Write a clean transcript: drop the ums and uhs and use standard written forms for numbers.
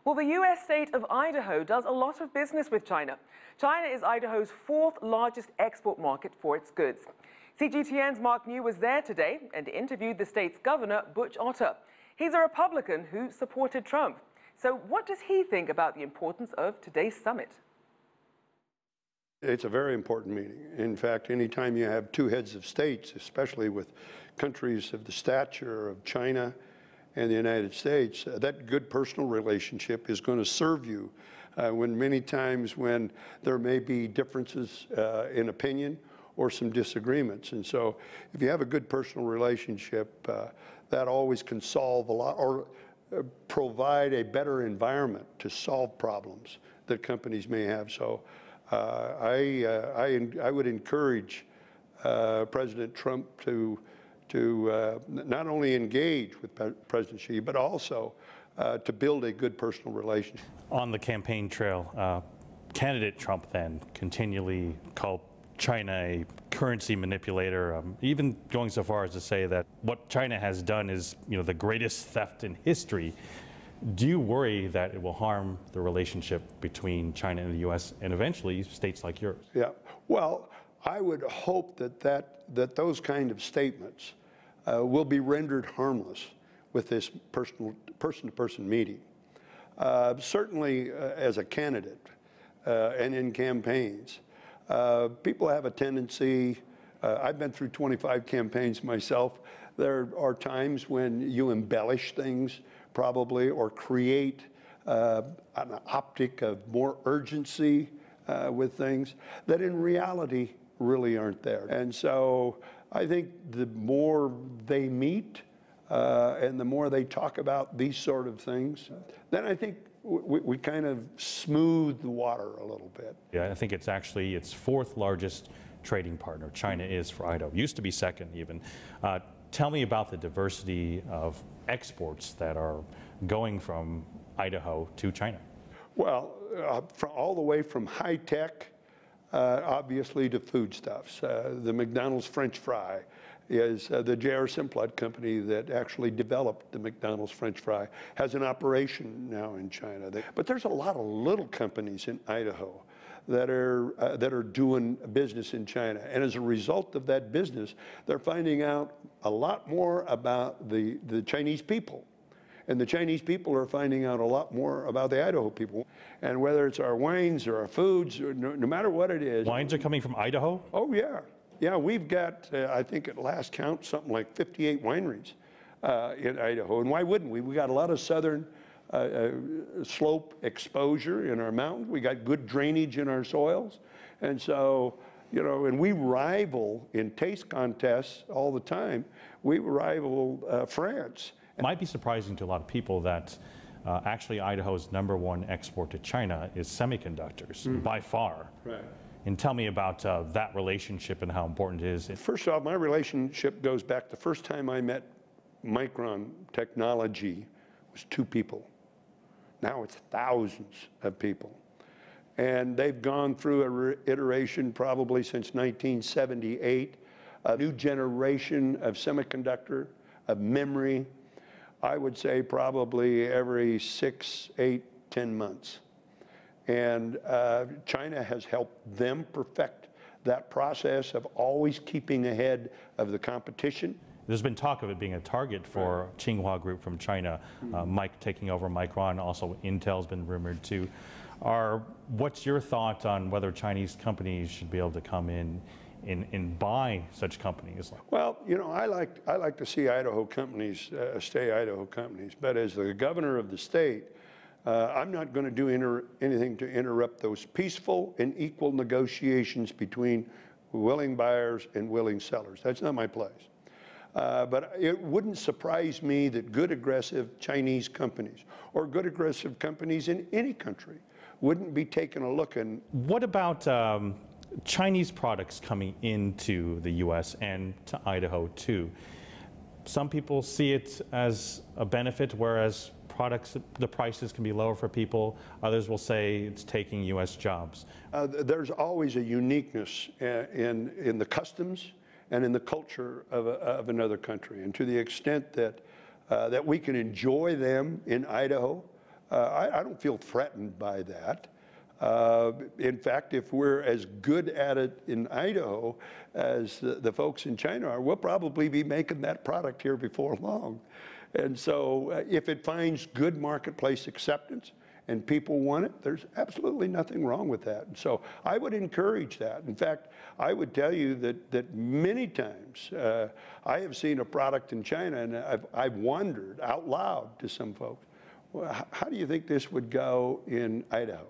Well, the U.S. state of Idaho does a lot of business with China. China is Idaho's fourth largest export market for its goods. CGTN's Mark New was there today and interviewed the state's governor, Butch Otter. He's a Republican who supported Trump. So what does he think about the importance of today's summit? It's a very important meeting. In fact, anytime you have two heads of states, especially with countries of the stature of China and the United States, that good personal relationship is going to serve you when many times when there may be differences in opinion or some disagreements. And so if you have a good personal relationship, that always can solve a lot or provide a better environment to solve problems that companies may have. So I would encourage President Trump to not only engage with President Xi, but also to build a good personal relationship. On the campaign trail, candidate Trump then continually called China a currency manipulator, even going so far as to say that what China has done is, the greatest theft in history. Do you worry that it will harm the relationship between China and the U.S. and eventually states like yours? Yeah, well, I would hope that those kind of statements will be rendered harmless with this person-to-person meeting. Certainly, as a candidate and in campaigns, people have a tendency. I've been through 25 campaigns myself. There are times when you embellish things, probably, or create an optic of more urgency with things that in reality really aren't there. And so I think the more they meet and the more they talk about these sort of things, then I think we kind of smooth the water a little bit. Yeah, I think it's actually its fourth largest trading partner. China is for Idaho. Used to be second even. Tell me about the diversity of exports that are going from Idaho to China. Well, all the way from high tech, obviously, to foodstuffs. The McDonald's French fry is the J.R. Simplot company that actually developed the McDonald's French fry, has an operation now in China. But there's a lot of little companies in Idaho that are doing business in China. And as a result of that business, they're finding out a lot more about the Chinese people. And the Chinese people are finding out a lot more about the Idaho people. And whether it's our wines or our foods, or no matter what it is. Wines are coming from Idaho? Oh, yeah. Yeah, we've got, I think at last count, something like 58 wineries in Idaho. And why wouldn't we? We got a lot of southern slope exposure in our mountains. We got good drainage in our soils. And so, and we rival in taste contests all the time. We rival France. It might be surprising to a lot of people that actually Idaho's #1 export to China is semiconductors, by far. Right. And tell me about that relationship and how important it is. First off, my relationship goes back the first time I met Micron technology was 2 people. Now it's thousands of people. And they've gone through an iteration probably since 1978, a new generation of semiconductor, of memory, I would say probably every 6, 8, 10 months. And China has helped them perfect that process of always keeping ahead of the competition. There's been talk of it being a target for Tsinghua Group from China, Mike taking over Micron. Also, Intel's been rumored too. What's your thought on whether Chinese companies should be able to come in and buy such companies? Well, I like to see Idaho companies stay Idaho companies. But as the governor of the state, I'm not going to do anything to interrupt those peaceful and equal negotiations between willing buyers and willing sellers. That's not my place. But it wouldn't surprise me that good, aggressive Chinese companies or good, aggressive companies in any country wouldn't be taking a look. And what about Chinese products coming into the U.S. and to Idaho too? Some people see it as a benefit, whereas the prices can be lower for people. Others will say it's taking U.S. jobs. There's always a uniqueness in the customs and in the culture of another country. And to the extent that we can enjoy them in Idaho, I don't feel threatened by that. In fact, if we're as good at it in Idaho as the folks in China are, we'll probably be making that product here before long. And so if it finds good marketplace acceptance and people want it, there's absolutely nothing wrong with that. And so I would encourage that. In fact, I would tell you that many times I have seen a product in China and I've wondered out loud to some folks, well, how do you think this would go in Idaho?